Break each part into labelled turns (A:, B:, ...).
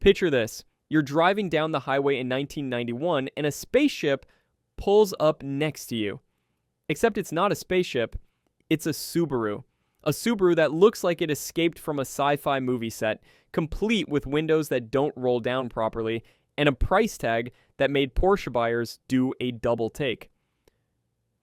A: Picture this. You're driving down the highway in 1991 and a spaceship pulls up next to you. Except it's not a spaceship, it's a Subaru. A Subaru that looks like it escaped from a sci-fi movie set, complete with windows that don't roll down properly, and a price tag that made Porsche buyers do a double take.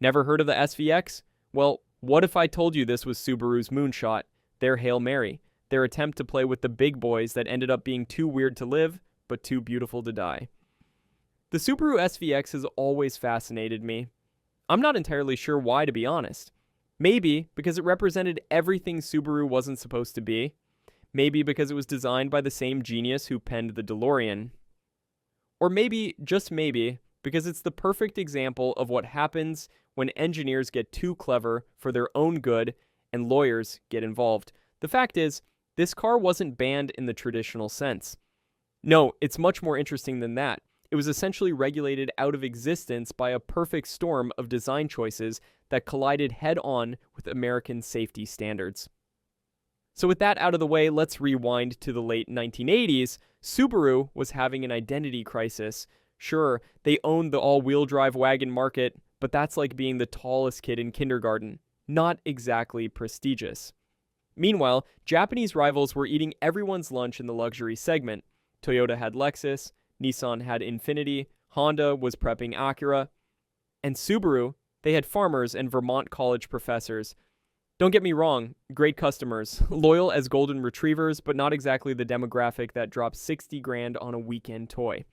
A: Never heard of the SVX? Well, what if I told you this was Subaru's moonshot, their Hail Mary, their attempt to play with the big boys that ended up being too weird to live, but too beautiful to die? The Subaru SVX has always fascinated me. I'm not entirely sure why, to be honest. Maybe because it represented everything Subaru wasn't supposed to be. Maybe because it was designed by the same genius who penned the DeLorean. Or maybe, just maybe, because it's the perfect example of what happens when engineers get too clever for their own good and lawyers get involved. The fact is, this car wasn't banned in the traditional sense. No, it's much more interesting than that. It was essentially regulated out of existence by a perfect storm of design choices that collided head-on with American safety standards. So with that out of the way, let's rewind to the late 1980s. Subaru was having an identity crisis. Sure, they owned the all-wheel drive wagon market, but that's like being the tallest kid in kindergarten. Not exactly prestigious. Meanwhile, Japanese rivals were eating everyone's lunch in the luxury segment. Toyota had Lexus, Nissan had Infiniti, Honda was prepping Acura, and Subaru, they had farmers and Vermont college professors. Don't get me wrong, great customers, loyal as golden retrievers, but not exactly the demographic that drops 60 grand on a weekend toy.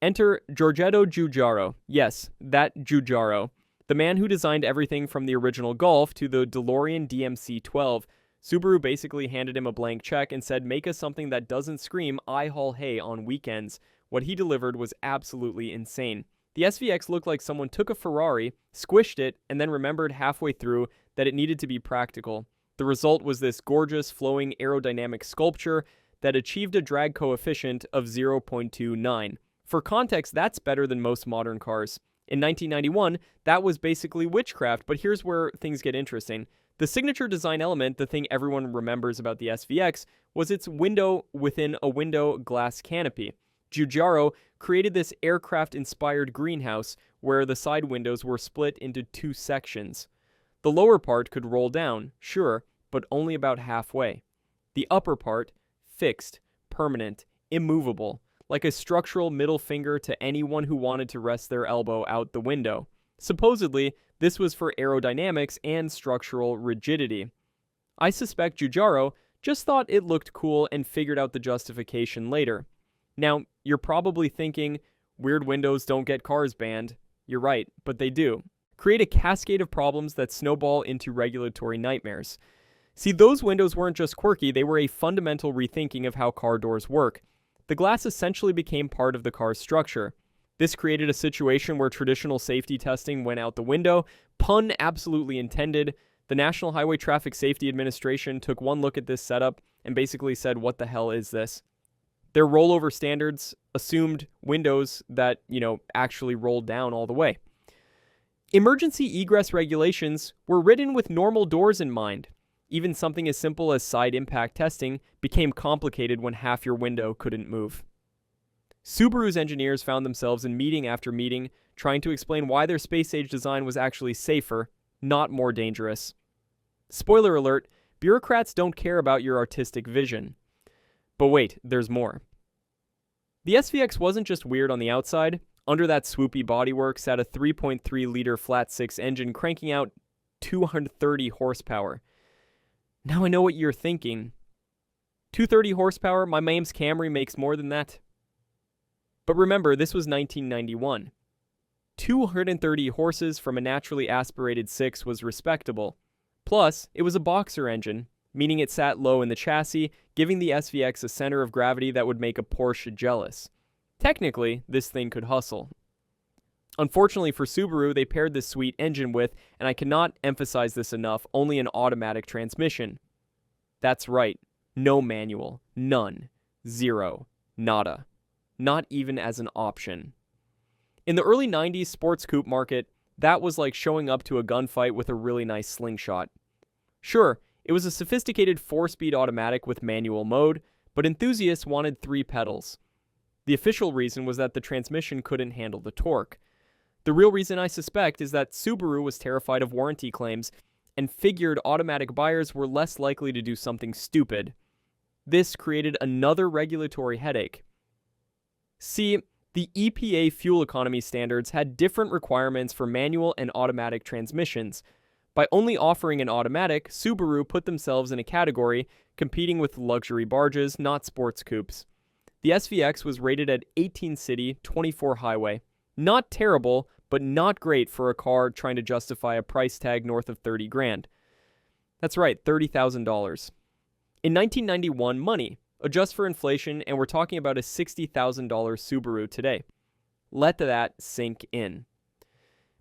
A: Enter Giorgetto Giugiaro. Yes, that Giugiaro. The man who designed everything from the original Golf to the DeLorean DMC-12. Subaru basically handed him a blank check and said, make us something that doesn't scream I haul hay on weekends. What he delivered was absolutely insane. The SVX looked like someone took a Ferrari, squished it, and then remembered halfway through that it needed to be practical. The result was this gorgeous, flowing aerodynamic sculpture that achieved a drag coefficient of 0.29. For context, that's better than most modern cars. In 1991, that was basically witchcraft, but here's where things get interesting. The signature design element, the thing everyone remembers about the SVX, was its window within a window glass canopy. Giugiaro created this aircraft-inspired greenhouse where the side windows were split into two sections. The lower part could roll down, sure, but only about halfway. The upper part, fixed, permanent, immovable, like a structural middle finger to anyone who wanted to rest their elbow out the window. Supposedly, this was for aerodynamics and structural rigidity. I suspect Giugiaro just thought it looked cool and figured out the justification later. Now, you're probably thinking, weird windows don't get cars banned. You're right, but they do. Create a cascade of problems that snowball into regulatory nightmares. See, those windows weren't just quirky, they were a fundamental rethinking of how car doors work. The glass essentially became part of the car's structure. This created a situation where traditional safety testing went out the window, pun absolutely intended. The National Highway Traffic Safety Administration took one look at this setup and basically said, what the hell is this? Their rollover standards assumed windows that, actually rolled down all the way. Emergency egress regulations were written with normal doors in mind. Even something as simple as side impact testing became complicated when half your window couldn't move. Subaru's engineers found themselves in meeting after meeting trying to explain why their space-age design was actually safer, not more dangerous. Spoiler alert, bureaucrats don't care about your artistic vision. But wait, there's more. The SVX wasn't just weird on the outside. Under that swoopy bodywork sat a 3.3-liter flat-six engine cranking out 230 horsepower. Now I know what you're thinking. 230 horsepower? My mame's Camry makes more than that. But remember, this was 1991. 230 horses from a naturally aspirated 6 was respectable. Plus, it was a boxer engine, meaning it sat low in the chassis, giving the SVX a center of gravity that would make a Porsche jealous. Technically, this thing could hustle. Unfortunately for Subaru, they paired this sweet engine with, and I cannot emphasize this enough, only an automatic transmission. That's right, no manual, none, zero, nada. Not even as an option. In the early 90s sports coupe market, that was like showing up to a gunfight with a really nice slingshot. Sure, it was a sophisticated 4-speed automatic with manual mode, but enthusiasts wanted 3 pedals. The official reason was that the transmission couldn't handle the torque. The real reason, I suspect, is that Subaru was terrified of warranty claims and figured automatic buyers were less likely to do something stupid. This created another regulatory headache. See, the EPA fuel economy standards had different requirements for manual and automatic transmissions. By only offering an automatic, Subaru put themselves in a category competing with luxury barges, not sports coupes. The SVX was rated at 18 city, 24 highway. Not terrible, but not great for a car trying to justify a price tag north of 30 grand. That's right, $30,000. In 1991, money. Adjust for inflation, and we're talking about a $60,000 Subaru today. Let that sink in.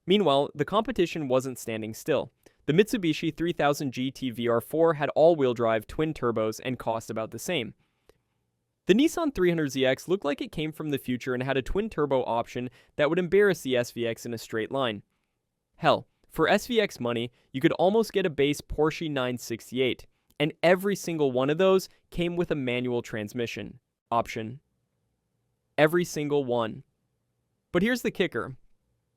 A: Meanwhile, the competition wasn't standing still. The Mitsubishi 3000 GT VR4 had all-wheel drive twin turbos and cost about the same. The Nissan 300ZX looked like it came from the future and had a twin-turbo option that would embarrass the SVX in a straight line. Hell, for SVX money, you could almost get a base Porsche 968, and every single one of those came with a manual transmission option. Every single one. But here's the kicker.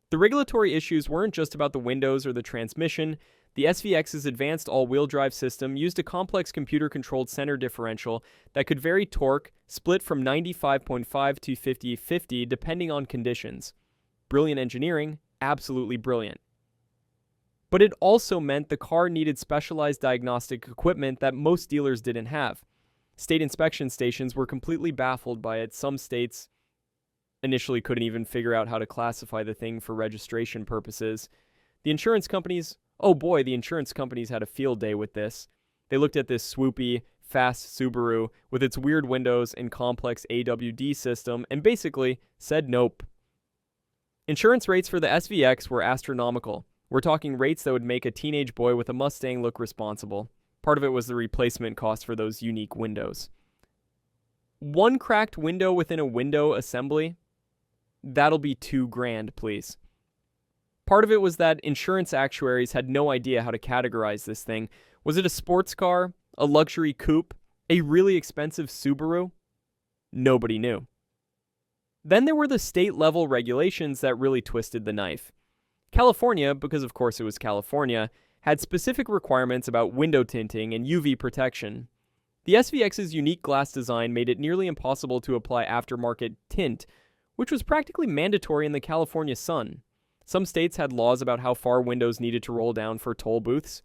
A: The regulatory issues weren't just about the windows or the transmission. The SVX's advanced all-wheel drive system used a complex computer-controlled center differential that could vary torque, split from 95.5 to 50-50 depending on conditions. Brilliant engineering, absolutely brilliant. But it also meant the car needed specialized diagnostic equipment that most dealers didn't have. State inspection stations were completely baffled by it. Some states initially couldn't even figure out how to classify the thing for registration purposes. The insurance companies had a field day with this. They looked at this swoopy, fast Subaru with its weird windows and complex AWD system and basically said nope. Insurance rates for the SVX were astronomical. We're talking rates that would make a teenage boy with a Mustang look responsible. Part of it was the replacement cost for those unique windows. One cracked window within a window assembly? That'll be $2,000, please. Part of it was that insurance actuaries had no idea how to categorize this thing. Was it a sports car? A luxury coupe? A really expensive Subaru? Nobody knew. Then there were the state-level regulations that really twisted the knife. California, because of course it was California, had specific requirements about window tinting and UV protection. The SVX's unique glass design made it nearly impossible to apply aftermarket tint, which was practically mandatory in the California sun. Some states had laws about how far windows needed to roll down for toll booths.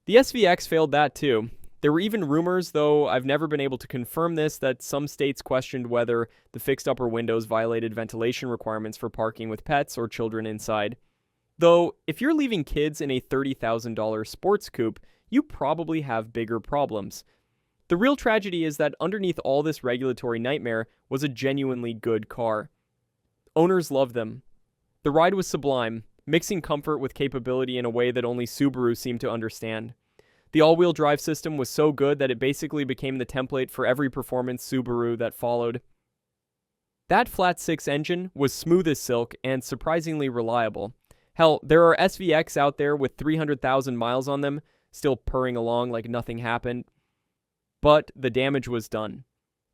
A: The SVX failed that too. There were even rumors, though I've never been able to confirm this, that some states questioned whether the fixed upper windows violated ventilation requirements for parking with pets or children inside. Though, if you're leaving kids in a $30,000 sports coupe, you probably have bigger problems. The real tragedy is that underneath all this regulatory nightmare was a genuinely good car. Owners loved them. The ride was sublime, mixing comfort with capability in a way that only Subaru seemed to understand. The all-wheel drive system was so good that it basically became the template for every performance Subaru that followed. That flat-six engine was smooth as silk and surprisingly reliable. Hell, there are SVX out there with 300,000 miles on them, still purring along like nothing happened. But the damage was done.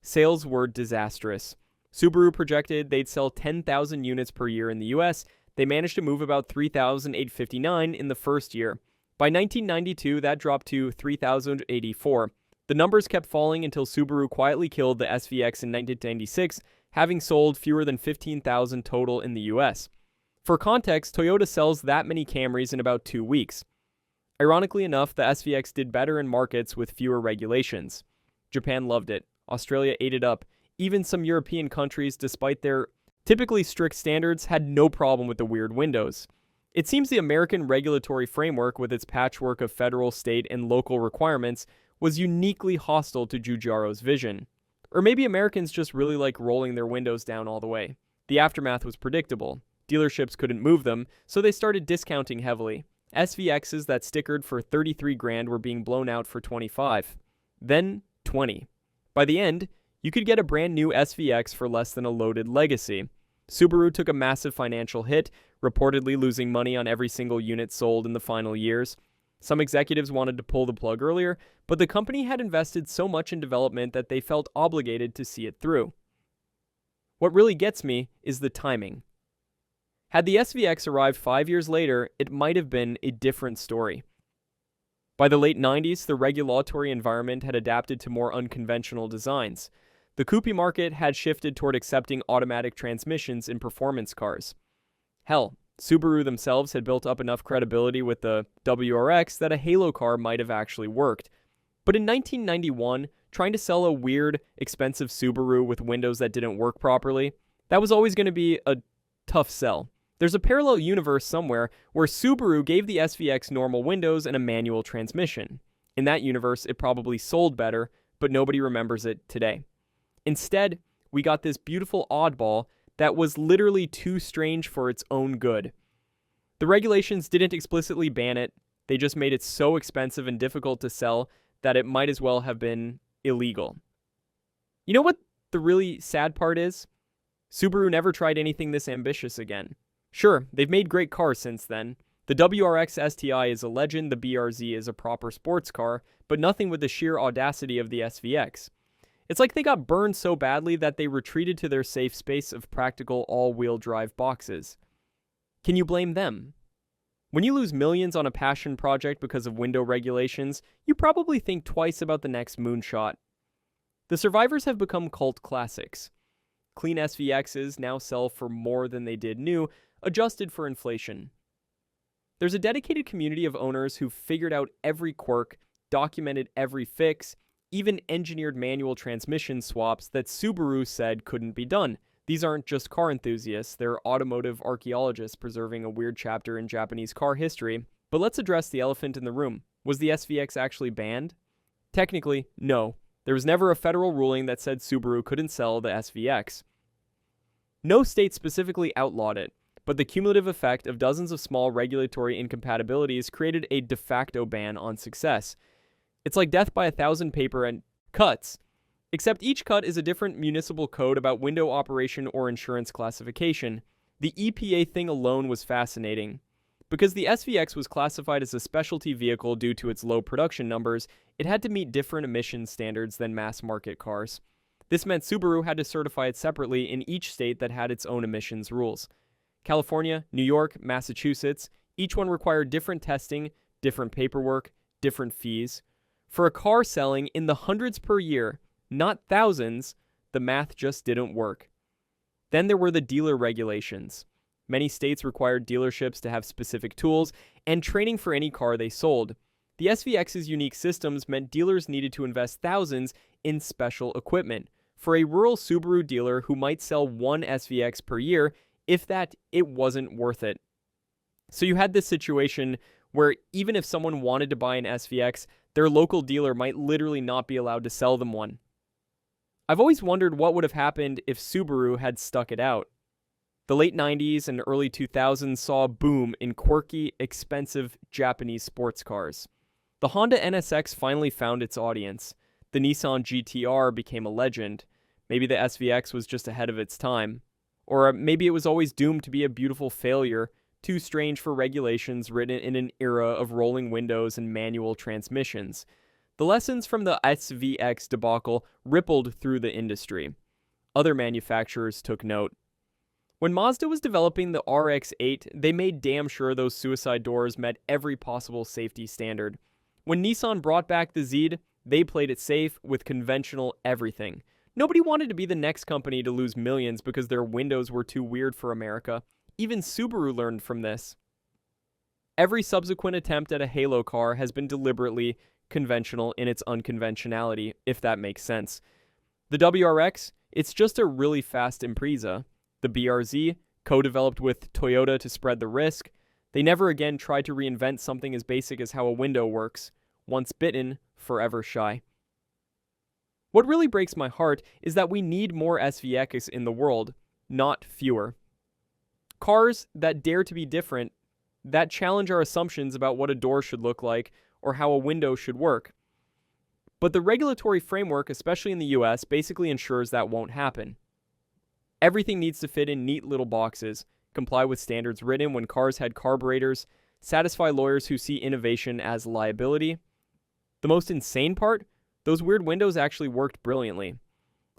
A: Sales were disastrous. Subaru projected they'd sell 10,000 units per year in the US. They managed to move about 3,859 in the first year. By 1992, that dropped to 3,084. The numbers kept falling until Subaru quietly killed the SVX in 1996, having sold fewer than 15,000 total in the US. For context, Toyota sells that many Camrys in about 2 weeks. Ironically enough, the SVX did better in markets with fewer regulations. Japan loved it. Australia ate it up. Even some European countries, despite their typically strict standards, had no problem with the weird windows. It seems the American regulatory framework, with its patchwork of federal, state, and local requirements, was uniquely hostile to Giugiaro's vision. Or maybe Americans just really like rolling their windows down all the way. The aftermath was predictable. Dealerships couldn't move them, so they started discounting heavily. SVXs that stickered for $33,000 were being blown out for $25,000. Then $20,000. By the end, you could get a brand new SVX for less than a loaded Legacy. Subaru took a massive financial hit, reportedly losing money on every single unit sold in the final years. Some executives wanted to pull the plug earlier, but the company had invested so much in development that they felt obligated to see it through. What really gets me is the timing. Had the SVX arrived 5 years later, it might have been a different story. By the late 90s, the regulatory environment had adapted to more unconventional designs. The coupe market had shifted toward accepting automatic transmissions in performance cars. Hell, Subaru themselves had built up enough credibility with the WRX that a halo car might have actually worked. But in 1991, trying to sell a weird, expensive Subaru with windows that didn't work properly, that was always going to be a tough sell. There's a parallel universe somewhere where Subaru gave the SVX normal windows and a manual transmission. In that universe, it probably sold better, but nobody remembers it today. Instead, we got this beautiful oddball that was literally too strange for its own good. The regulations didn't explicitly ban it, they just made it so expensive and difficult to sell that it might as well have been illegal. You know what the really sad part is? Subaru never tried anything this ambitious again. Sure, they've made great cars since then. The WRX STI is a legend, the BRZ is a proper sports car, but nothing with the sheer audacity of the SVX. It's like they got burned so badly that they retreated to their safe space of practical all-wheel drive boxes. Can you blame them? When you lose millions on a passion project because of window regulations, you probably think twice about the next moonshot. The survivors have become cult classics. Clean SVXs now sell for more than they did new, adjusted for inflation. There's a dedicated community of owners who've figured out every quirk, documented every fix, even engineered manual transmission swaps that Subaru said couldn't be done. These aren't just car enthusiasts, they're automotive archaeologists preserving a weird chapter in Japanese car history. But let's address the elephant in the room. Was the SVX actually banned? Technically, no. There was never a federal ruling that said Subaru couldn't sell the SVX. No state specifically outlawed it, but the cumulative effect of dozens of small regulatory incompatibilities created a de facto ban on success. It's like death by 1,000 paper and cuts, except each cut is a different municipal code about window operation or insurance classification. The EPA thing alone was fascinating. Because the SVX was classified as a specialty vehicle due to its low production numbers, it had to meet different emission standards than mass-market cars. This meant Subaru had to certify it separately in each state that had its own emissions rules. California, New York, Massachusetts, each one required different testing, different paperwork, different fees. For a car selling in the hundreds per year, not thousands, the math just didn't work. Then there were the dealer regulations. Many states required dealerships to have specific tools and training for any car they sold. The SVX's unique systems meant dealers needed to invest thousands in special equipment. For a rural Subaru dealer who might sell one SVX per year, if that, it wasn't worth it. So you had this situation where even if someone wanted to buy an SVX, their local dealer might literally not be allowed to sell them one. I've always wondered what would have happened if Subaru had stuck it out. The late 90s and early 2000s saw a boom in quirky, expensive Japanese sports cars. The Honda NSX finally found its audience. The Nissan GT-R became a legend. Maybe the SVX was just ahead of its time. Or maybe it was always doomed to be a beautiful failure, too strange for regulations written in an era of rolling windows and manual transmissions. The lessons from the SVX debacle rippled through the industry. Other manufacturers took note. When Mazda was developing the RX-8, they made damn sure those suicide doors met every possible safety standard. When Nissan brought back the Zeed, they played it safe with conventional everything. Nobody wanted to be the next company to lose millions because their windows were too weird for America. Even Subaru learned from this. Every subsequent attempt at a halo car has been deliberately conventional in its unconventionality, if that makes sense. The WRX, it's just a really fast Impreza. The BRZ, co-developed with Toyota to spread the risk. They never again tried to reinvent something as basic as how a window works. Once bitten, forever shy. What really breaks my heart is that we need more SVXs in the world, not fewer. Cars that dare to be different, that challenge our assumptions about what a door should look like or how a window should work. But the regulatory framework, especially in the US, basically ensures that won't happen. Everything needs to fit in neat little boxes, comply with standards written when cars had carburetors, satisfy lawyers who see innovation as liability. The most insane part? Those weird windows actually worked brilliantly.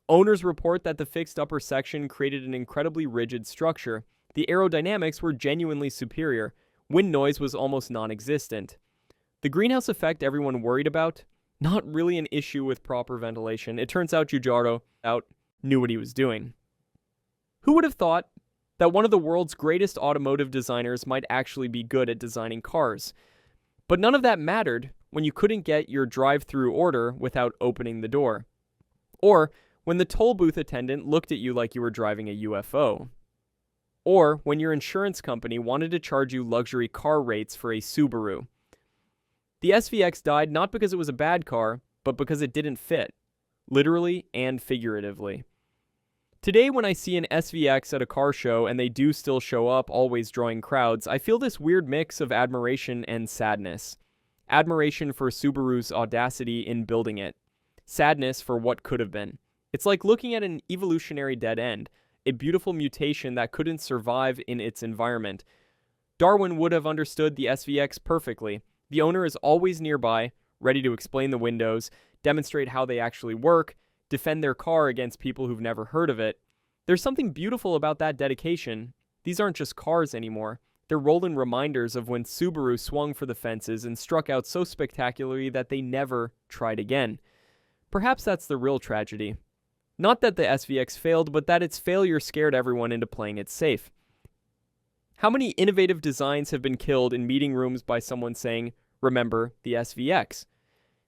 A: Owners report that the fixed upper section created an incredibly rigid structure. The aerodynamics were genuinely superior. Wind noise was almost non-existent. The greenhouse effect everyone worried about? Not really an issue with proper ventilation. It turns out Giugiaro knew what he was doing. Who would have thought that one of the world's greatest automotive designers might actually be good at designing cars? But none of that mattered when you couldn't get your drive-through order without opening the door. Or when the toll booth attendant looked at you like you were driving a UFO. Or when your insurance company wanted to charge you luxury car rates for a Subaru. The SVX died not because it was a bad car, but because it didn't fit, literally and figuratively. Today, when I see an SVX at a car show and they do still show up, always drawing crowds, I feel this weird mix of admiration and sadness. Admiration for Subaru's audacity in building it. Sadness for what could have been. It's like looking at an evolutionary dead end, a beautiful mutation that couldn't survive in its environment. Darwin would have understood the SVX perfectly. The owner is always nearby, ready to explain the windows, demonstrate how they actually work, defend their car against people who've never heard of it. There's something beautiful about that dedication. These aren't just cars anymore. They're rolling reminders of when Subaru swung for the fences and struck out so spectacularly that they never tried again. Perhaps that's the real tragedy. Not that the SVX failed, but that its failure scared everyone into playing it safe. How many innovative designs have been killed in meeting rooms by someone saying, "Remember the SVX"?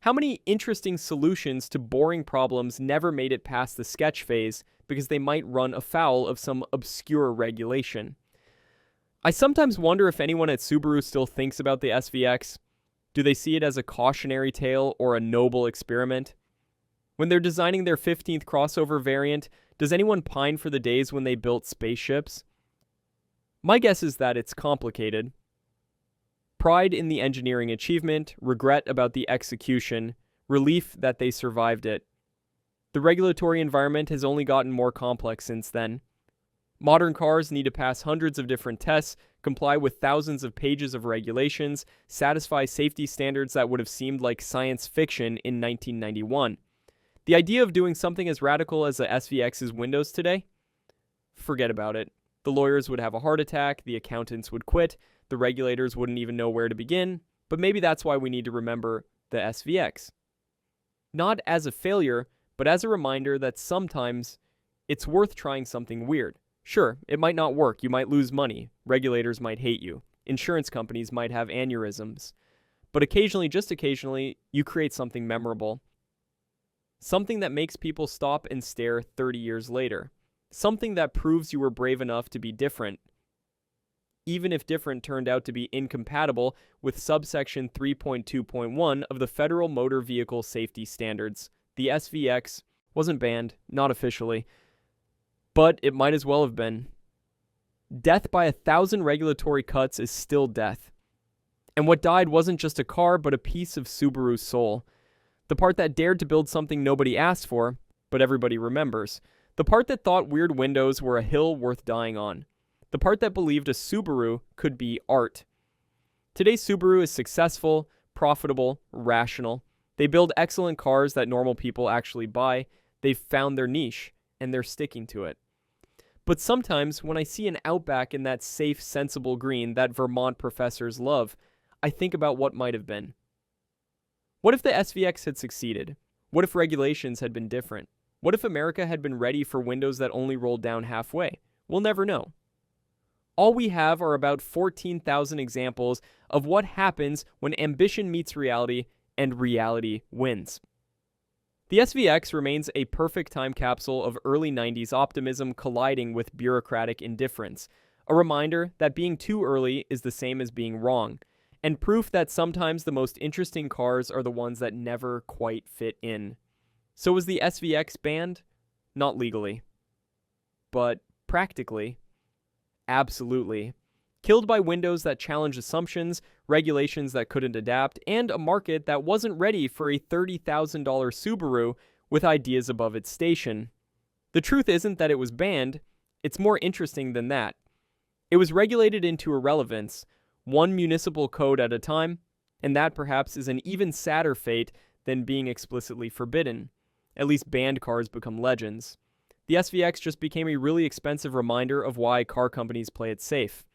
A: How many interesting solutions to boring problems never made it past the sketch phase because they might run afoul of some obscure regulation? I sometimes wonder if anyone at Subaru still thinks about the SVX. Do they see it as a cautionary tale or a noble experiment? When they're designing their 15th crossover variant, does anyone pine for the days when they built spaceships? My guess is that it's complicated. Pride in the engineering achievement, regret about the execution, relief that they survived it. The regulatory environment has only gotten more complex since then. Modern cars need to pass hundreds of different tests, comply with thousands of pages of regulations, satisfy safety standards that would have seemed like science fiction in 1991. The idea of doing something as radical as the SVX's windows today? Forget about it. The lawyers would have a heart attack, the accountants would quit, the regulators wouldn't even know where to begin, but maybe that's why we need to remember the SVX. Not as a failure, but as a reminder that sometimes it's worth trying something weird. Sure, it might not work, you might lose money, regulators might hate you, insurance companies might have aneurysms, but occasionally, just occasionally, you create something memorable. Something that makes people stop and stare 30 years later. Something that proves you were brave enough to be different, even if different turned out to be incompatible with subsection 3.2.1 of the Federal Motor Vehicle Safety Standards. The SVX wasn't banned, not officially, but it might as well have been. Death by 1,000 regulatory cuts is still death. And what died wasn't just a car, but a piece of Subaru's soul. The part that dared to build something nobody asked for, but everybody remembers. The part that thought weird windows were a hill worth dying on. The part that believed a Subaru could be art. Today's Subaru is successful, profitable, rational. They build excellent cars that normal people actually buy. They've found their niche, and they're sticking to it. But sometimes, when I see an Outback in that safe, sensible green that Vermont professors love, I think about what might have been. What if the SVX had succeeded? What if regulations had been different? What if America had been ready for windows that only rolled down halfway? We'll never know. All we have are about 14,000 examples of what happens when ambition meets reality and reality wins. The SVX remains a perfect time capsule of early 90s optimism colliding with bureaucratic indifference, a reminder that being too early is the same as being wrong, and proof that sometimes the most interesting cars are the ones that never quite fit in. So was the SVX banned? Not legally. But practically? Absolutely. Killed by windows that challenged assumptions, regulations that couldn't adapt, and a market that wasn't ready for a $30,000 Subaru with ideas above its station. The truth isn't that it was banned, it's more interesting than that. It was regulated into irrelevance. one municipal code at a time, and that perhaps is an even sadder fate than being explicitly forbidden. At least banned cars become legends. The SVX just became a really expensive reminder of why car companies play it safe.